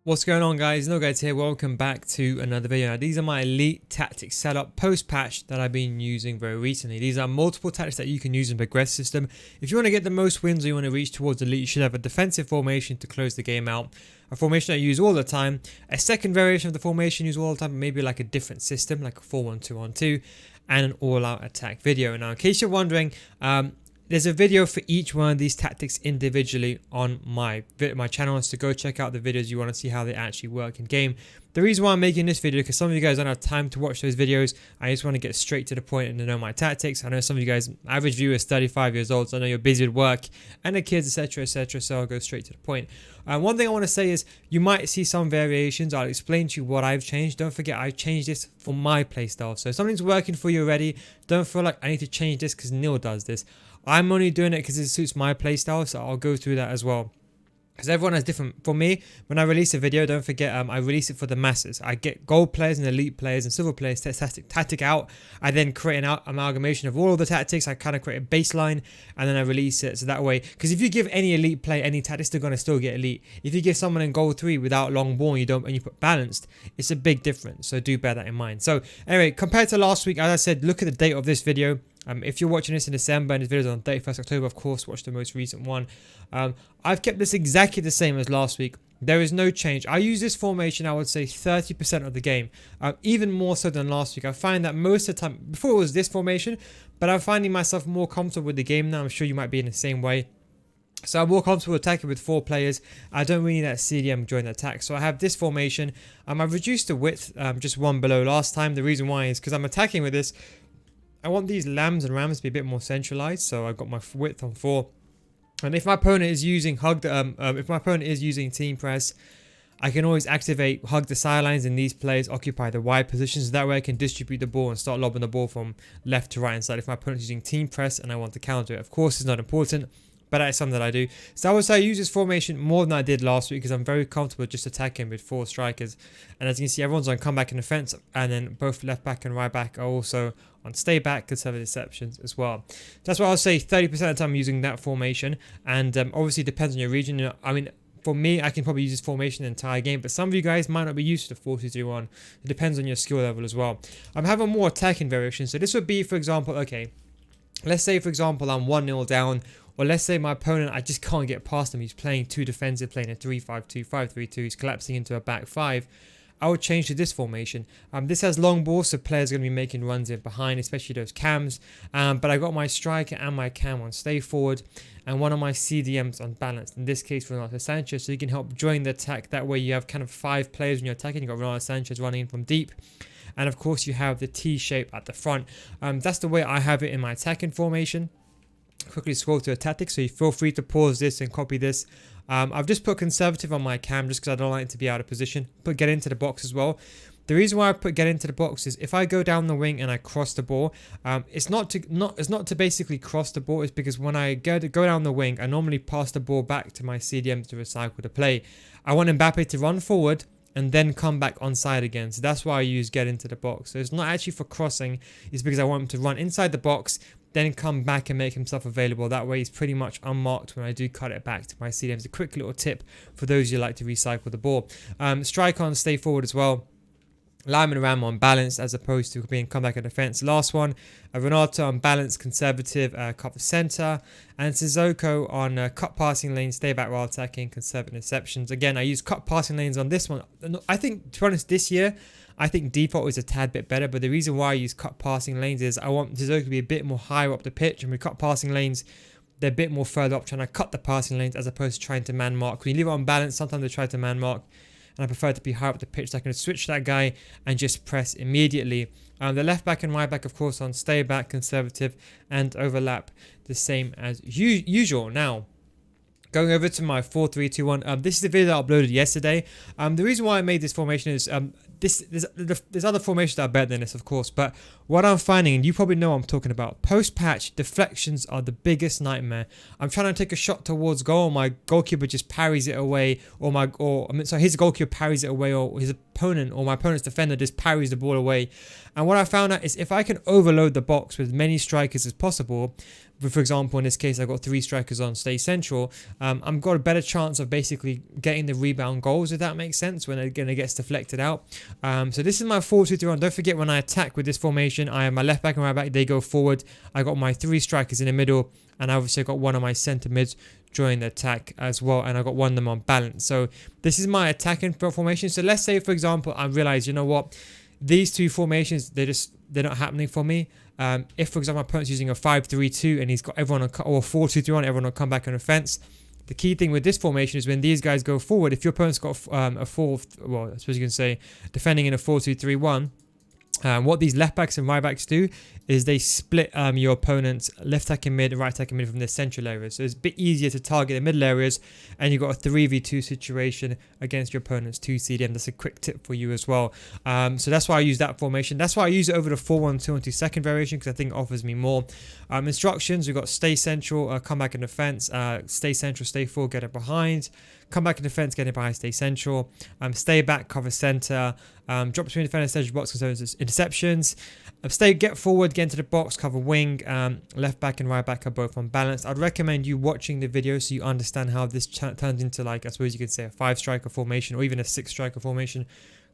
What's going on, guys? No guys here. Welcome back to another video. Now, these are my elite tactics setup post-patch that I've been using very recently. These are multiple tactics that you can use in the progress system. If you want to get the most wins or you want to reach towards elite, you should have a defensive formation to close the game out. A formation I use all the time. A second variation of the formation I use all the time, maybe like a different system, like a 4-1-2-1-2, and an all-out attack video. Now, in case you're wondering, there's a video for each one of these tactics individually on my channel, so go check out the videos you want to see how they actually work in game. The reason why I'm making this video, because some of you guys don't have time to watch those videos. I just want to get straight to the point and to know my tactics. I know some of you guys, average viewer is 35 years old, so I know you're busy with work and the kids, etc, etc, so I'll go straight to the point. One thing I want to say is you might see some variations. I'll explain to you what I've changed. Don't forget, I've changed this for my playstyle, so if something's working for you already, don't feel like I need to change this because Neil does this. I'm only doing it because it suits my playstyle, so I'll go through that as well. Because everyone has different. For me, when I release a video, don't forget, I release it for the masses. I get gold players and elite players and silver players tactic out. I then create an amalgamation of all of the tactics. I kind of create a baseline and then I release it. So that way, because if you give any elite player any tactics, they're going to still get elite. If you give someone in gold 3 without long ball and you put balanced, it's a big difference. So do bear that in mind. So anyway, compared to last week, as I said, look at the date of this video. If you're watching this in December and this video is on 31st October, of course, watch the most recent one. I've kept this exactly the same as last week. There is no change. I use this formation, I would say 30% of the game, even more so than last week. I find that most of the time, before it was this formation, but I'm finding myself more comfortable with the game now. I'm sure you might be in the same way. So I'm more comfortable attacking with 4 players. I don't really need that CDM during the attack. So I have this formation. I've reduced the width just 1 below last time. The reason why is because I'm attacking with this. I want these lambs and rams to be a bit more centralized, so I've got my width on 4. And if my opponent is using team press, I can always activate hug the sidelines and these players occupy the wide positions. That way I can distribute the ball and start lobbing the ball from left to right inside if my opponent is using team press and I want to counter it. Of course, it's not important, but that's something that I do. So I would say I use this formation more than I did last week because I'm very comfortable just attacking with 4 strikers. And as you can see, everyone's on comeback and defense, and then both left back and right back are also on stay back, conservative deceptions as well. That's why I'll say 30% of the time I'm using that formation, and obviously it depends on your region. You know, I mean, for me, I can probably use this formation the entire game, but some of you guys might not be used to the 4-2-3-1. It depends on your skill level as well. I'm having more attacking variations. So this would be, for example, okay, let's say, for example, I'm 1-0 down, or let's say my opponent, I just can't get past him. He's playing 2 defensive, playing a 3-5-2, 5-3-2. He's collapsing into a back 5. I would change to this formation. This has long balls, so players are going to be making runs in behind, especially those cams. But I got my striker and my cam on stay forward, and one of my CDMs on balance. In this case, Ronaldo Sanchez, so you can help join the attack. That way, you have kind of 5 players when you're attacking. You got Ronaldo Sanchez running in from deep. And of course, you have the T shape at the front. That's the way I have it in my attacking formation. Quickly scroll to a tactic, so you feel free to pause this and copy this. I've just put conservative on my cam just because I don't like it to be out of position. Put get into the box as well. The reason why I put get into the box is if I go down the wing and I cross the ball, it's not to basically cross the ball. It's because when I go down the wing, I normally pass the ball back to my CDM to recycle the play. I want Mbappe to run forward and then come back onside again. So that's why I use get into the box. So it's not actually for crossing. It's because I want him to run inside the box, then come back and make himself available. That way he's pretty much unmarked when I do cut it back to my CDMs. A quick little tip for those who like to recycle the ball. Strike on, stay forward as well. Lime and Ram on balance as opposed to being comeback and defense. Last one, Renato on balance, conservative, cut the center, and Sissoko on cut passing lanes, stay back while attacking, conservative interceptions. Again, I use cut passing lanes on this one. I think, to be honest, this year, I think default is a tad bit better, but the reason why I use cut passing lanes is I want Sissoko to be a bit more higher up the pitch, and with cut passing lanes, they're a bit more further up, trying to cut the passing lanes as opposed to trying to man mark. When you leave it on balance, sometimes they try to man mark, and I prefer to be higher up the pitch so I can switch that guy and just press immediately. The left back and right back, of course, on stay back, conservative, and overlap the same as usual. Now, going over to my 4-3-2-1. This is the video that I uploaded yesterday. The reason why I made this formation is there's other formations that are better than this, of course, but what I'm finding, and you probably know what I'm talking about, post-patch deflections are the biggest nightmare. I'm trying to take a shot towards goal, my goalkeeper just parries it away, so his goalkeeper parries it away, or his opponent or my opponent's defender just parries the ball away. And what I found out is if I can overload the box with as many strikers as possible, for example, in this case, I've got 3 strikers on stay central. I've got a better chance of basically getting the rebound goals, if that makes sense, when it gets deflected out. So this is my 4-2-3-1. Don't forget, when I attack with this formation, I have my left back and right back, they go forward. I got my 3 strikers in the middle, and I obviously got one of my centre mids during the attack as well, and I got one of them on balance. So this is my attacking formation. So let's say, for example, I realize, you know what, these 2 formations, they're not happening for me. If, for example, my opponent's using a 5-3-2 and he's got everyone on, or 4-2-3-1, everyone will come back on offense. The key thing with this formation is when these guys go forward, if your opponent's got a 4, well, I suppose you can say defending in a 4-2-3-1, what these left backs and right backs do is they split your opponent's left attacking mid and right attacking mid from the central areas. So it's a bit easier to target the middle areas, and you've got a 3v2 situation against your opponent's 2 CDM. That's a quick tip for you as well. So that's why I use that formation. That's why I use it over the 4-1-2-1-2 second variation, because I think it offers me more. Instructions, we've got stay central, come back in defense, stay central, stay forward, get it behind. Come back in defense, get it behind, stay central. Stay back, cover center. Drop between defender, edge box, concerns interceptions. Get forward, get into the box, cover wing. Left back and right back are both unbalanced. I'd recommend you watching the video so you understand how this turns into, like, I suppose you could say a 5-striker formation or even a 6-striker formation.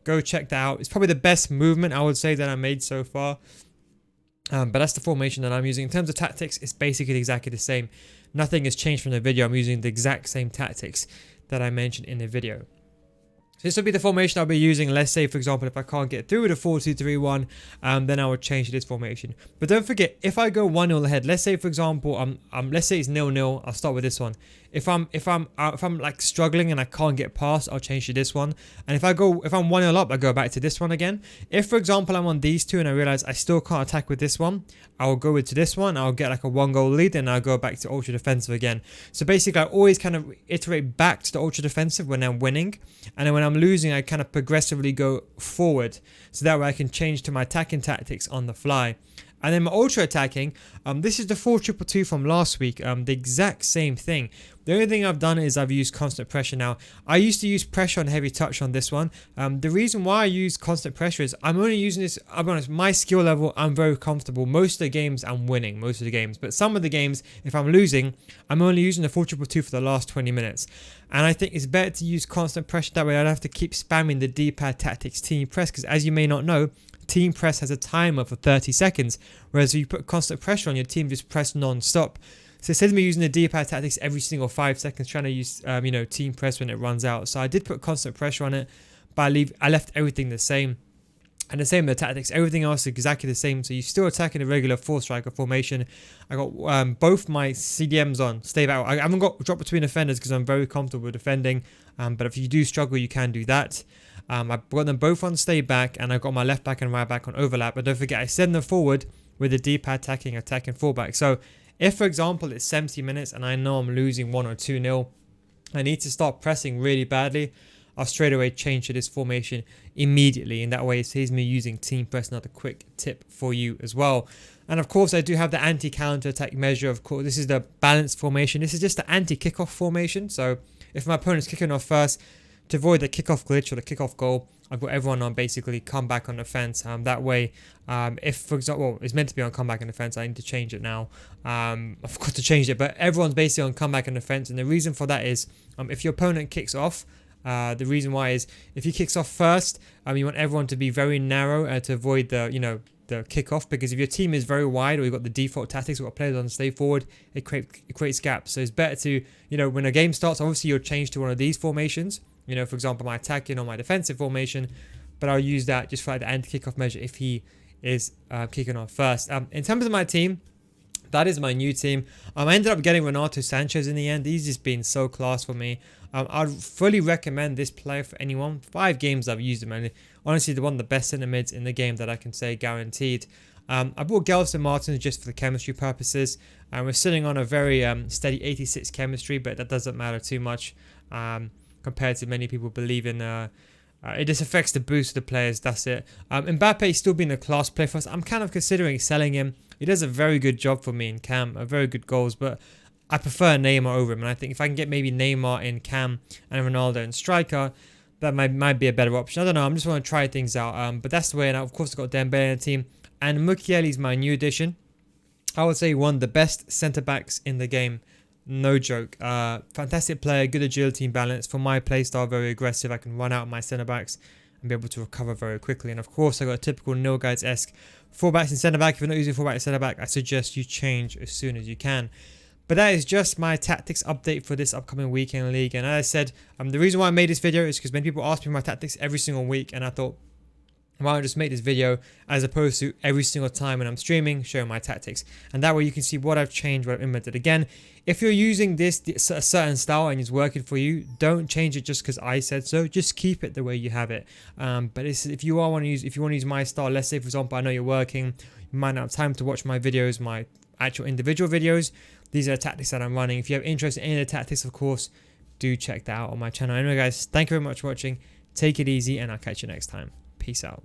Go check that out. It's probably the best movement, I would say, that I made so far. But that's the formation that I'm using. In terms of tactics, it's basically exactly the same. Nothing has changed from the video. I'm using the exact same tactics that I mentioned in the video. So this will be the formation I'll be using. Let's say, for example, if I can't get through with a 4-2-3-1, then I would change to this formation. But don't forget, if I go 1-0 ahead, let's say, for example, let's say it's 0-0. I'll start with this one. If I'm like struggling and I can't get past, I'll change to this one. And if I'm 1-0 up, I go back to this one again. If, for example, I'm on these 2 and I realize I still can't attack with this one, I'll go to this one. I'll get like a 1-goal lead, and I'll go back to ultra defensive again. So basically, I always kind of iterate back to the ultra defensive when I'm winning, and then when I'm losing, I kind of progressively go forward, so that way I can change to my attacking tactics on the fly. And then my ultra attacking, this is the 4-2-2 from last week, the exact same thing. The only thing I've done is I've used constant pressure now. I used to use pressure and heavy touch on this one. The reason why I use constant pressure is I'm only using this, I'll be honest, my skill level, I'm very comfortable. Most of the games I'm winning, most of the games. But some of the games, if I'm losing, I'm only using the 4-2-2 for the last 20 minutes. And I think it's better to use constant pressure, that way I don't have to keep spamming the D-pad tactics team press, because as you may not know, team press has a timer for 30 seconds, whereas if you put constant pressure on, your team just press non-stop. So instead of me using the D-pad tactics every single 5 seconds, trying to use team press when it runs out. So I did put constant pressure on it, but I left everything the same. And the same with the tactics, everything else is exactly the same. So you still attack in a regular 4-striker formation. I got both my CDMs on, stay back. I haven't got drop between defenders because I'm very comfortable defending. But if you do struggle, you can do that. I've got them both on stay back, and I've got my left back and right back on overlap. But don't forget, I send them forward with the D-pad attacking fullback. So if, for example, it's 70 minutes and I know I'm losing 1 or 2-0, I need to start pressing really badly, I'll straight away change to this formation immediately. And that way it saves me using team press. Another quick tip for you as well. And of course, I do have the anti-counter attack measure. Of course, this is the balanced formation. This is just the anti-kickoff formation. So if my opponent's kicking off first, to avoid the kickoff glitch or the kickoff goal, I've got everyone on basically come back on offense. That way, if, for example, well, it's meant to be on comeback and offense, I need to change it now. I forgot to change it, but everyone's basically on comeback and offense. And the reason for that is if your opponent kicks off, the reason why is if he kicks off first, you want everyone to be very narrow to avoid the kickoff, because if your team is very wide or you've got the default tactics, we've got players on stay forward, it creates gaps. So it's better to, when a game starts, obviously you'll change to one of these formations. For example, my attacking or my defensive formation, but I'll use that just for like the anti-kickoff measure if he is kicking off first. In terms of my team, that is my new team. I ended up getting Renato Sanchez in the end. He's just been so class for me. I'd fully recommend this player for anyone. 5 games I've used him, and honestly, one of the best centre mids in the game that I can say guaranteed. I bought Gelson Martins just for the chemistry purposes. We're sitting on a very steady 86 chemistry, but that doesn't matter too much compared to many people believe in. It just affects the boost of the players, that's it. Mbappe still being a class player for us. I'm kind of considering selling him. He does a very good job for me in Cam, very good goals, but I prefer Neymar over him. And I think if I can get maybe Neymar in Cam and Ronaldo in striker, that might be a better option. I don't know, I'm just want to try things out. But that's the way. And of course, I've got Dembele in the team. And Mukiele's my new addition. I would say one of the best centre backs in the game. No joke. Fantastic player, good agility and balance. For my playstyle, very aggressive. I can run out my centre backs and be able to recover very quickly. And of course, I got a typical Nil Guides-esque fullbacks and centre back. If you're not using fullback and centre back, I suggest you change as soon as you can. But that is just my tactics update for this upcoming weekend league. And as I said, the reason why I made this video is because many people ask me my tactics every single week, and I thought, why don't I just make this video as opposed to every single time when I'm streaming showing my tactics, and that way you can see what I've changed, what I've implemented. Again, if you're using this a certain style and it's working for you, don't change it just because I said so. Just keep it the way you have it. But if you want to use my style, let's say for example, I know you're working, you might not have time to watch my videos, my actual individual videos. These are the tactics that I'm running. If you have interest in any of the tactics, of course, do check that out on my channel. Anyway, guys, thank you very much for watching. Take it easy, and I'll catch you next time. Peace out.